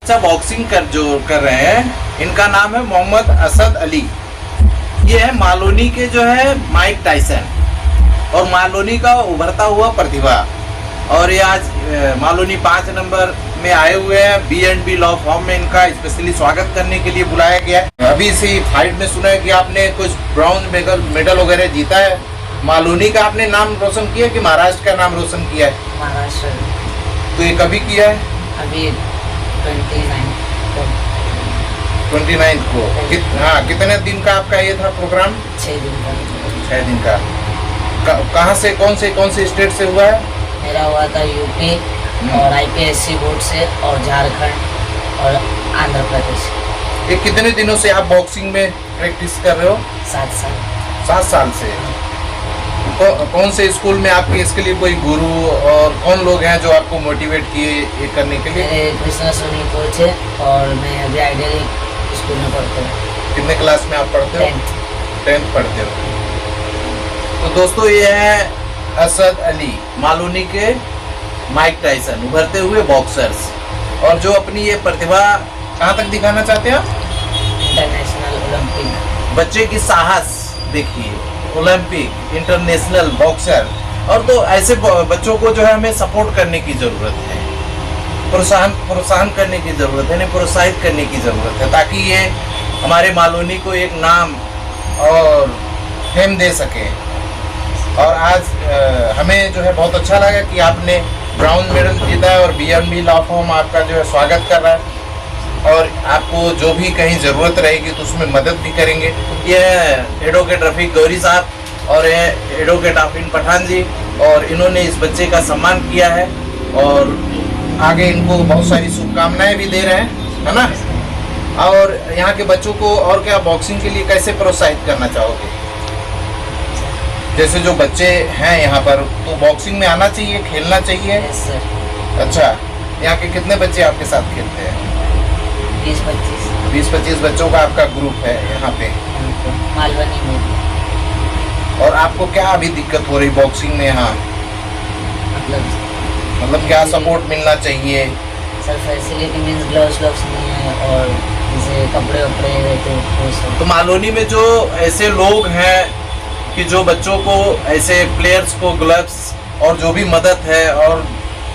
अच्छा बॉक्सिंग कर रहे हैं, इनका नाम है मोहम्मद असद अली। ये है मालोनी के जो है माइक टाइसन और मालोनी का उभरता हुआ प्रतिभा। और ये आज मालोनी 5 नंबर में आए हुए हैं। B&B लॉ फॉर्म में इनका स्पेशली स्वागत करने के लिए बुलाया गया है। अभी इसी फाइट में सुना है कि आपने कुछ ब्रॉन्ज मेडल वगैरह जीता है। मालोनी का आपने नाम रोशन किया कि महाराष्ट्र का नाम रोशन किया है? महाराष्ट्र। तो ये कभी किया है? अभी 29 को। हाँ, कितने दिन का आपका ये था प्रोग्राम? 6 दिन का। 6 दिन का। कहाँ से कौन से स्टेट से हुआ है? मेरा हुआ था यूपी और IPSC बोर्ड से और झारखंड और आंध्र प्रदेश। ये कितने दिनों से आप बॉक्सिंग में प्रैक्टिस कर रहे हो? 7 साल। 7 साल से। कौन से स्कूल में आपके इसके लिए कोई गुरु और कौन लोग हैं जो आपको मोटिवेट किए ये करने के लिए? मेरे कृष्णा सोनी कोच है और मैं अभी आइडियल स्कूल में पढ़ता हूँ। कितने क्लास में आप पढ़ते हो? 10th पढ़ते हो। तो दोस्तों ये है असद अली, मालोनी के माइक टाइसन, उभरते हुए बॉक्सर्स, और जो अपनी ये प्रतिभा कहाँ तक दिखाना चाहते हैं आप? International Olympic. बच्चे की साहस देखिए, ओलंपिक, इंटरनेशनल बॉक्सर। और तो ऐसे बच्चों को जो है हमें सपोर्ट करने की ज़रूरत है, प्रोत्साहन करने की ज़रूरत है, इन्हें प्रोत्साहित करने की ज़रूरत है, ताकि ये हमारे मालोनी को एक नाम और फेम दे सके। और आज हमें जो है बहुत अच्छा लगा कि आपने ब्राउन मेडल जीता है और B&B लॉ फॉर्म आपका जो है स्वागत कर रहा है, और आपको जो भी कहीं ज़रूरत रहेगी तो उसमें मदद भी करेंगे। ये एडवोकेट रफ़ीक गौरी साहब और ये एडवोकेट आफरीन पठान जी, और इन्होंने इस बच्चे का सम्मान किया है और आगे इनको बहुत सारी शुभकामनाएं भी दे रहे हैं, है ना? और यहाँ के बच्चों को और क्या बॉक्सिंग के लिए कैसे प्रोत्साहित करना चाहोगे? जैसे जो बच्चे हैं यहाँ पर, तो बॉक्सिंग में आना चाहिए, खेलना चाहिए। Yes sir. अच्छा, यहाँ के कितने बच्चे आपके साथ खेलते हैं? 20-25। 20-25 बच्चों का आपका ग्रुप है यहाँ पे। मालवनी में। और आपको क्या अभी दिक्कत हो रही बॉक्सिंग में यहाँ? मतलब क्या सपोर्ट मिलना चाहिए? सर फैसिलिटी मीन्स ग्लव्स नहीं है, और जैसे कपड़े रहते हैं। तो मालोनी में जो ऐसे लोग हैं कि जो बच्चों को, ऐसे प्लेयर्स को ग्लव्स और जो भी मदद है और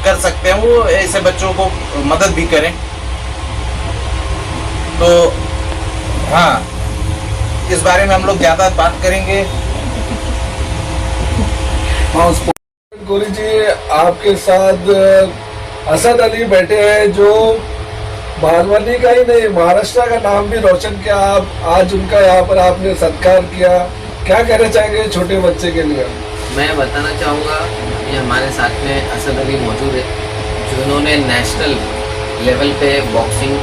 कर सकते हैं, वो ऐसे बच्चों को मदद भी करें। तो हाँ, इस बारे में हम लोग ज़्यादा बात करेंगे। गौरी जी, आपके साथ असद अली बैठे हैं, जो मालवनी का ही नहीं महाराष्ट्र का नाम भी रोशन किया। आप आज उनका यहाँ पर आपने सत्कार किया, क्या कहना चाहेंगे छोटे बच्चे के लिए? मैं बताना चाहूँगा कि हमारे साथ में असद अली मौजूद है, जिन्होंने नेशनल लेवल पे बॉक्सिंग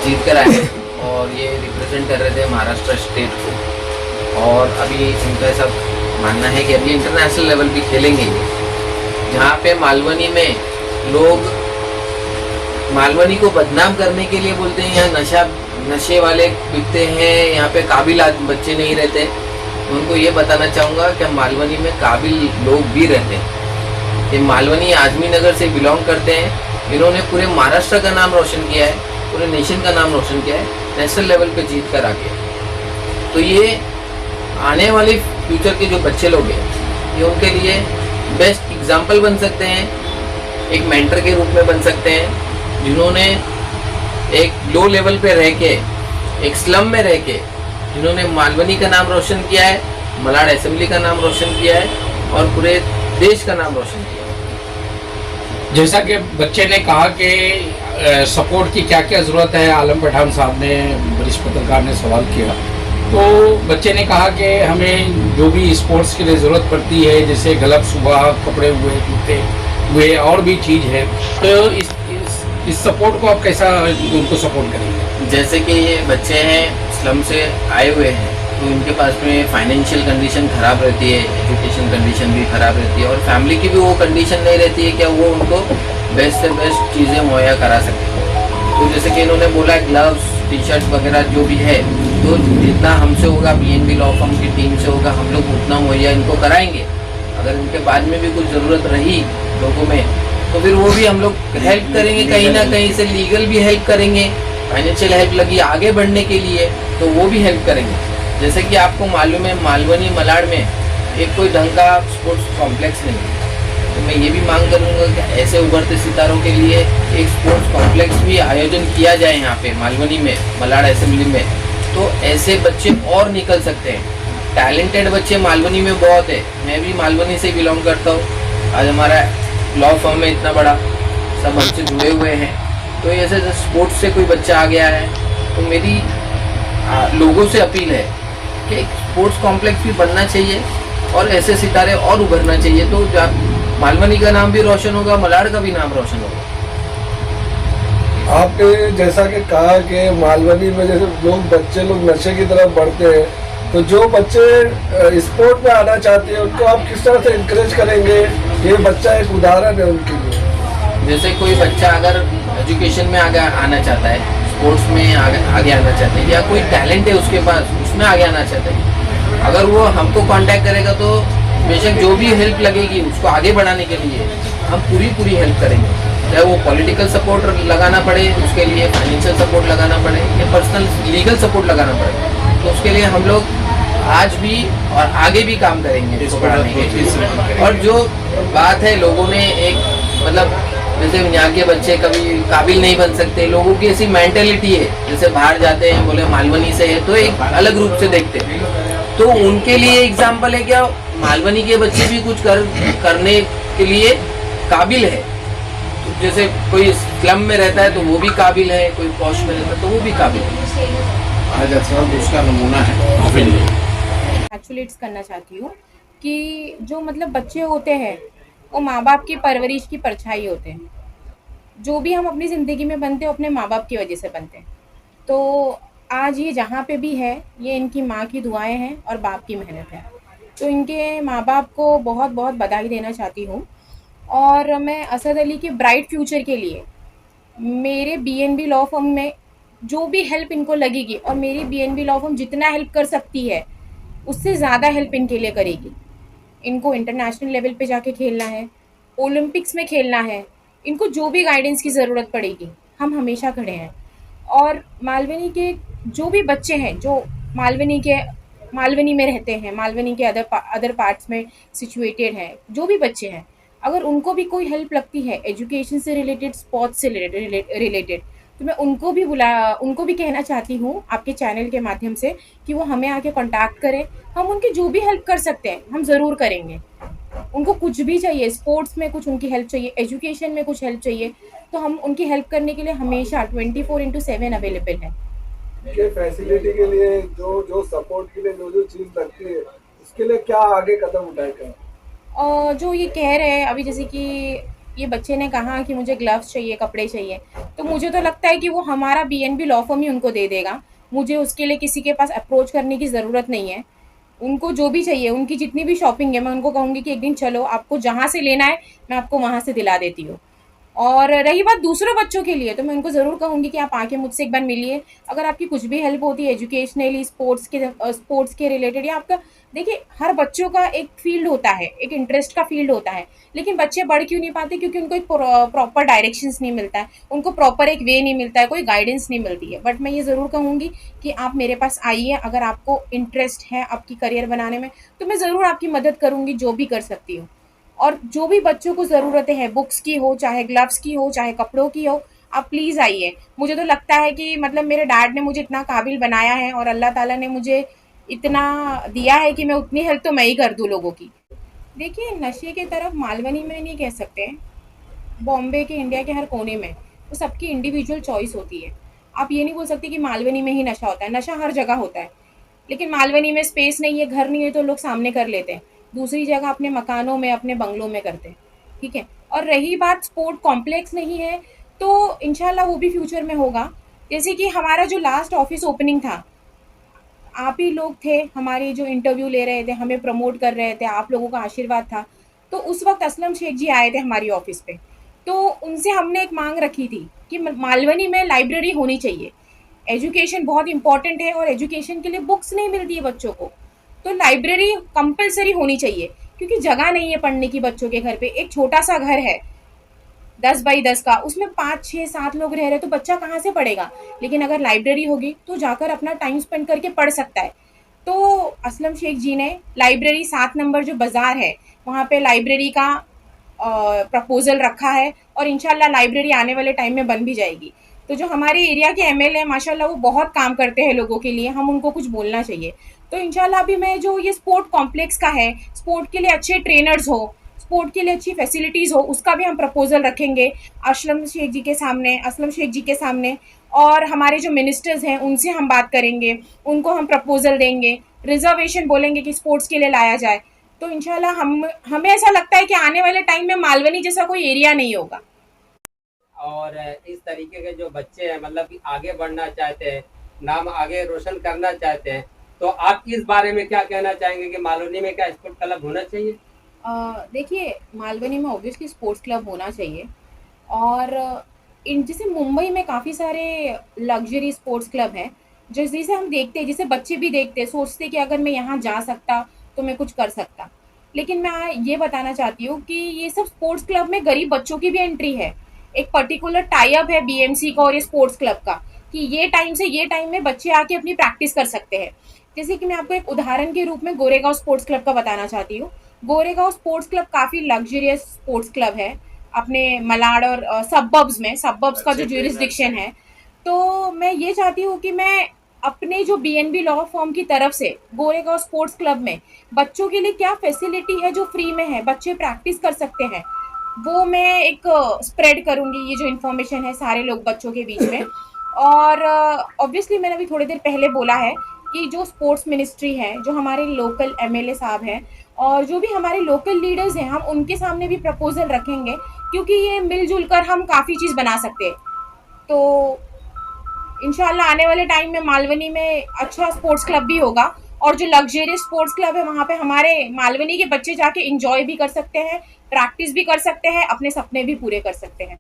जीत कर आए और ये रिप्रेजेंट कर रहे थे महाराष्ट्र स्टेट को। और अभी इनका सब मानना है कि अभी इंटरनेशनल लेवल भी खेलेंगे ये। जहाँ पे मालवनी में लोग मालवनी को बदनाम करने के लिए बोलते हैं यहाँ नशे वाले बिकते हैं, यहाँ पे काबिल बच्चे नहीं रहते, उनको ये बताना चाहूँगा कि मालवनी में काबिल लोग भी रहते हैं। ये मालवनी आजमी नगर से बिलोंग करते हैं। इन्होंने पूरे महाराष्ट्र का नाम रोशन किया है, पूरे नेशन का नाम रोशन किया है, नेशनल लेवल पे जीत कर आगे। तो ये आने वाले फ्यूचर के जो बच्चे लोग हैं, ये उनके लिए बेस्ट एग्जाम्पल बन सकते हैं, एक मेंटर के रूप में बन सकते हैं, जिन्होंने एक लो लेवल पे रह के, एक स्लम में रह के, जिन्होंने मालवनी का नाम रोशन किया है, मलाड असेंबली का नाम रोशन किया है और पूरे देश का नाम रोशन किया है। जैसा कि बच्चे ने कहा कि सपोर्ट की क्या क्या ज़रूरत है, आलम पठान साहब ने, वरिष्ठ पत्रकार ने सवाल किया, तो बच्चे ने कहा कि हमें जो भी स्पोर्ट्स के लिए ज़रूरत पड़ती है, जैसे ग्लव्स हुआ, कपड़े हुए, जूते हुए, और भी चीज़ है, तो इस सपोर्ट को आप कैसा उनको सपोर्ट करेंगे? जैसे कि ये बच्चे हैं, स्लम से आए हुए हैं, तो उनके पास में फाइनेंशियल कंडीशन ख़राब रहती है, एजुकेशन कंडीशन भी ख़राब रहती है, और फैमिली की भी वो कंडीशन नहीं रहती है कि वो उनको बेस्ट से बेस्ट चीज़ें मुहैया करा सके। तो जैसे कि इन्होंने बोला ग्लव्स, टी-शर्ट वगैरह जो भी है, तो जितना हमसे होगा, B&B लॉ फॉर्म की टीम से होगा, हम लोग उतना मुहैया इनको कराएंगे। अगर इनके बाद में भी कुछ ज़रूरत रही लोगों में, तो तो फिर वो भी हम लोग हेल्प करेंगे, कहीं ना कहीं से लीगल भी हेल्प करेंगे, फाइनेंशियल हेल्प लगी आगे बढ़ने के लिए तो वो भी हेल्प करेंगे। जैसे कि आपको मालूम है मालवनी मलाड में एक कोई ढंग का स्पोर्ट्स कॉम्प्लेक्स नहीं है, तो मैं ये भी मांग करूँगा कि ऐसे उभरते सितारों के लिए एक स्पोर्ट्स कॉम्प्लेक्स भी आयोजन किया जाए यहाँ पे मालवनी में, मलाड असेंबली में, तो ऐसे बच्चे और निकल सकते हैं। टैलेंटेड बच्चे मालवनी में बहुत है, मैं भी मालवनी से बिलोंग करता हूँ। आज हमारा लॉ फर्म में इतना बड़ा सब हमसे जुड़े हुए हैं, तो ऐसे स्पोर्ट्स से कोई बच्चा आ गया है तो मेरी लोगों से अपील है कि एक स्पोर्ट्स कॉम्प्लेक्स भी बनना चाहिए और ऐसे सितारे और उभरना चाहिए, तो जब मालवनी का नाम भी रोशन होगा, मलाड का भी नाम रोशन होगा। आपने जैसा कि कहा कि मालवनी में जैसे बच्चे लोग नशे की तरफ बढ़ते हैं, तो जो बच्चे स्पोर्ट में आना चाहते हैं उनको आप किस तरह से इनकरेज करेंगे? ये बच्चा एक उदाहरण है उनके लिए। जैसे कोई बच्चा अगर एजुकेशन में आगे आना चाहता है, स्पोर्ट्स में आगे आना चाहता है, या कोई टैलेंट है उसके पास उसमें आगे आना चाहता है, अगर वो हमको कांटेक्ट करेगा तो बेशक जो भी हेल्प लगेगी उसको आगे बढ़ाने के लिए हम पूरी हेल्प करेंगे। चाहे वो पॉलिटिकल सपोर्ट लगाना पड़े उसके लिए, फाइनेंशियल सपोर्ट लगाना पड़े, या पर्सनल लीगल सपोर्ट लगाना पड़े, तो उसके लिए हम लोग आज भी और आगे भी काम करेंगे इसको बढ़ाने के लिए। और जो बात है लोगों ने एक मतलब जैसे यहाँ के बच्चे कभी काबिल नहीं बन सकते, लोगों की ऐसी मेंटेलिटी है, जैसे बाहर जाते हैं बोले मालवनी से है तो एक अलग रूप से देखते हैं, तो उनके लिए एग्जाम्पल है क्या मालवनी के बच्चे भी कुछ करने के लिए काबिल है। तो जैसे कोई स्लम में रहता है तो वो भी काबिल है, कोई पॉश में रहता है तो वो भी काबिल है। आज असलम उसका नमूना है। एक्चुअली करना चाहती हूँ कि जो मतलब बच्चे होते हैं वो माँ बाप की परवरिश की परछाई होते हैं। जो भी हम अपनी ज़िंदगी में बनते हैं अपने माँ बाप की वजह से बनते हैं। तो आज ये जहाँ पे भी है ये इनकी माँ की दुआएं हैं और बाप की मेहनत है। तो इनके माँ बाप को बहुत बहुत बधाई देना चाहती हूँ। और मैं असद अली के ब्राइट फ्यूचर के लिए मेरे BNB लॉ फर्म में जो भी हेल्प इनको लगेगी, और मेरी BNB लॉ फर्म जितना हेल्प कर सकती है उससे ज़्यादा हेल्प इनके लिए करेगी। इनको इंटरनेशनल लेवल पे जाके खेलना है, ओलंपिक्स में खेलना है, इनको जो भी गाइडेंस की ज़रूरत पड़ेगी हम हमेशा खड़े हैं। और मालवनी के जो भी बच्चे हैं जो मालवनी में रहते हैं, मालवनी के अदर पार्ट्स में सिचुएटेड हैं, जो भी बच्चे हैं, अगर उनको भी कोई हेल्प लगती है एजुकेशन से रिलेटेड, स्पोर्ट्स से रिलेटेड, तो मैं उनको भी कहना चाहती हूँ आपके चैनल के माध्यम से कि वो हमें आके कांटेक्ट करें। हम उनकी जो भी हेल्प कर सकते हैं हम ज़रूर करेंगे। उनको कुछ भी चाहिए, स्पोर्ट्स में कुछ उनकी हेल्प चाहिए, एजुकेशन में कुछ हेल्प चाहिए, तो हम उनकी हेल्प करने के लिए हमेशा 24/7 अवेलेबल है। के फैसिलिटी के लिए जो सपोर्ट के लिए जो चीज़ लगती है उसके लिए क्या आगे कदम उठाएगा? और जो ये कह रहे हैं अभी, जैसे कि ये बच्चे ने कहा कि मुझे ग्लव्स चाहिए, कपड़े चाहिए, तो मुझे तो लगता है कि वो हमारा BNB लॉ फर्म ही उनको दे देगा। मुझे उसके लिए किसी के पास अप्रोच करने की ज़रूरत नहीं है। उनको जो भी चाहिए, उनकी जितनी भी शॉपिंग है, मैं उनको कहूँगी कि एक दिन चलो, आपको जहाँ से लेना है मैं आपको वहाँ से दिला देती हूँ। और रही बात दूसरों बच्चों के लिए, तो मैं उनको ज़रूर कहूँगी कि आप आके मुझसे एक बार मिलिए। अगर आपकी कुछ भी हेल्प होती है एजुकेशनली, स्पोर्ट्स के रिलेटेड, या आपका, देखिए हर बच्चों का एक फील्ड होता है, एक इंटरेस्ट का फील्ड होता है, लेकिन बच्चे बढ़ क्यों नहीं पाते? क्योंकि उनको एक प्रॉपर डायरेक्शंस नहीं मिलता है, उनको प्रॉपर एक वे नहीं मिलता है, कोई गाइडेंस नहीं मिलती है। बट मैं ये ज़रूर कहूँगी कि आप मेरे पास आइए, अगर आपको इंटरेस्ट है आपकी करियर बनाने में, तो मैं ज़रूर आपकी मदद करूँगी जो भी कर सकती हूँ। और जो भी बच्चों को ज़रूरतें हैं, बुक्स की हो, चाहे ग्लव्स की हो, चाहे कपड़ों की हो, आप प्लीज़ आइए। मुझे तो लगता है कि मतलब मेरे डैड ने मुझे इतना काबिल बनाया है और अल्लाह ताला ने मुझे इतना दिया है कि मैं उतनी हेल्प तो मैं ही कर दूँ लोगों की। देखिए, नशे की तरफ मालवनी में नहीं कह सकते, बॉम्बे के, इंडिया के हर कोने में, तो सबकी इंडिविजुअल चॉइस होती है। आप ये नहीं बोल सकते कि मालवनी में ही नशा होता है। नशा हर जगह होता है, लेकिन मालवनी में स्पेस नहीं है, घर नहीं है, तो लोग सामने कर लेते हैं, दूसरी जगह अपने मकानों में, अपने बंगलों में करते हैं, ठीक है। और रही बात स्पोर्ट कॉम्प्लेक्स नहीं है, तो इंशाल्लाह वो भी फ्यूचर में होगा। जैसे कि हमारा जो लास्ट ऑफिस ओपनिंग था, आप ही लोग थे हमारे जो इंटरव्यू ले रहे थे, हमें प्रमोट कर रहे थे, आप लोगों का आशीर्वाद था। तो उस वक्त असलम शेख जी आए थे हमारी ऑफिस पे, तो उनसे हमने एक मांग रखी थी कि मालवनी में लाइब्रेरी होनी चाहिए। एजुकेशन बहुत इंपॉर्टेंट है और एजुकेशन के लिए बुक्स नहीं मिलती है बच्चों को, तो लाइब्रेरी कंपलसरी होनी चाहिए, क्योंकि जगह नहीं है पढ़ने की बच्चों के घर पे। एक छोटा सा घर है, 10x10 का, उसमें 5 6 7 लोग रह रहे तो बच्चा कहाँ से पढ़ेगा। लेकिन अगर लाइब्रेरी होगी तो जाकर अपना टाइम स्पेंड करके पढ़ सकता है। तो असलम शेख जी ने लाइब्रेरी 7 नंबर जो बाज़ार है वहाँ पे लाइब्रेरी का प्रपोज़ल रखा है और इंशाल्लाह लाइब्रेरी आने वाले टाइम में बन भी जाएगी। तो जो हमारे एरिया के एमएलए हैं माशाल्लाह वो बहुत काम करते हैं लोगों के लिए, हम उनको कुछ बोलना चाहिए। तो इंशाल्लाह अभी मैं जो ये स्पोर्ट कॉम्प्लेक्स का है, स्पोर्ट के लिए अच्छे ट्रेनर्स हो, स्पोर्ट के लिए अच्छी फैसिलिटीज़ हो, उसका भी हम प्रपोज़ल रखेंगे असलम शेख जी के सामने और हमारे जो मिनिस्टर्स हैं उनसे हम बात करेंगे, उनको हम प्रपोज़ल देंगे, रिजर्वेशन बोलेंगे कि स्पोर्ट्स के लिए लाया जाए। तो इंशाल्लाह हमें ऐसा लगता है कि आने वाले टाइम में मालवनी जैसा कोई एरिया नहीं होगा। और इस तरीके के जो बच्चे हैं मतलब कि आगे बढ़ना चाहते हैं, नाम आगे रोशन करना चाहते हैं, तो आप इस बारे में क्या कहना चाहेंगे कि मालवनी में क्या स्पोर्ट क्लब होना चाहिए? देखिए मालवनी में ऑब्वियसली स्पोर्ट्स क्लब होना चाहिए और जैसे मुंबई में काफ़ी सारे लग्जरी स्पोर्ट्स क्लब हैं जिसे हम देखते हैं, जिसे बच्चे भी देखते हैं, सोचते हैं कि अगर मैं यहाँ जा सकता तो मैं कुछ कर सकता। लेकिन मैं ये बताना चाहती हूँ कि ये सब स्पोर्ट्स क्लब में गरीब बच्चों की भी एंट्री है। एक पर्टिकुलर टाई अप है बीएमसी का और ये स्पोर्ट्स क्लब का कि ये टाइम से ये टाइम में बच्चे आके अपनी प्रैक्टिस कर सकते हैं। जैसे कि मैं आपको एक उदाहरण के रूप में गोरेगांव स्पोर्ट्स क्लब का बताना चाहती हूँ। गोरेगांव स्पोर्ट्स क्लब काफ़ी लग्जरियस स्पोर्ट्स क्लब है अपने मलाड और सबब्स का जो ज्यूरिसडिक्शन है। तो मैं ये चाहती हूँ कि मैं अपने जो बीएनबी लॉ फॉर्म की तरफ से गोरेगांव स्पोर्ट्स क्लब में बच्चों के लिए क्या फैसिलिटी है जो फ्री में है, बच्चे प्रैक्टिस कर सकते हैं, वो मैं एक स्प्रेड करूँगी ये जो इन्फॉर्मेशन है सारे लोग बच्चों के बीच में। और ऑब्वियसली मैंने अभी थोड़ी देर पहले बोला है कि जो स्पोर्ट्स मिनिस्ट्री है, जो हमारे लोकल एमएलए साहब हैं और जो भी हमारे लोकल लीडर्स हैं, हम उनके सामने भी प्रपोजल रखेंगे क्योंकि ये मिलजुल कर हम काफ़ी चीज़ बना सकते हैं। तो इंशाल्लाह आने वाले टाइम में मालवनी में अच्छा स्पोर्ट्स क्लब भी होगा और जो लग्जरियस स्पोर्ट्स क्लब है वहाँ पे हमारे मालवनी के बच्चे जाके एंजॉय भी कर सकते हैं, प्रैक्टिस भी कर सकते हैं, अपने सपने भी पूरे कर सकते हैं।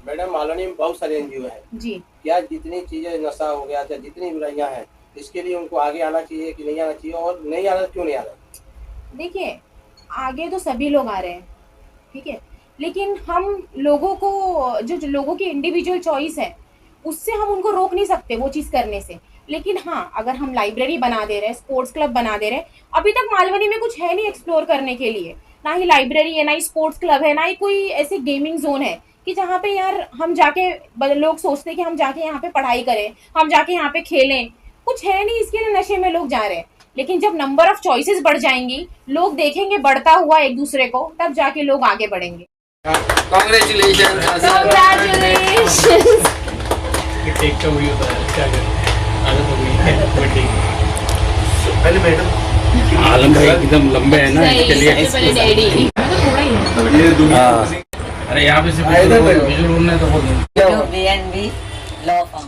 मैडम मालवनी में बहुत सारे एनजीओ हैं जी, क्या जितनी चीजें नशा हो गया या जितनी बुराइयां हैं इसके लिए उनको आगे आना चाहिए कि नहीं आना चाहिए, और नहीं आना क्यों नहीं आना? देखिए आगे तो सभी लोग आ रहे हैं, ठीक है, लेकिन हम लोगों को जो लोगों की इंडिविजुअल चॉइस है उससे हम उनको रोक नहीं सकते वो चीज़ करने से। लेकिन हाँ, अगर हम लाइब्रेरी बना दे रहे हैं, स्पोर्ट्स क्लब बना दे रहे हैं, अभी तक मालवनी में कुछ है नहीं एक्सप्लोर करने के लिए, ना ही लाइब्रेरी है, ना ही स्पोर्ट्स क्लब है, ना ही कोई ऐसे गेमिंग जोन है कि जहाँ पे यार हम जाके लोग सोचते हैं कि हम जाके यहाँ पे पढ़ाई करें, हम जाके यहाँ पे खेलें, कुछ है नहीं, इसके लिए नशे में लोग जा रहे हैं। लेकिन जब नंबर ऑफ चॉइसेस बढ़ जाएंगी, लोग देखेंगे बढ़ता हुआ एक दूसरे को, तब जाके लोग आगे बढ़ेंगे। पहले मैडम आलम भाई एकदम लंबे है ना, इसके लिए अरे यहाँ पे सिर्फ विजुअल होना है तो बहुत बीएनबी लॉ फॉर्म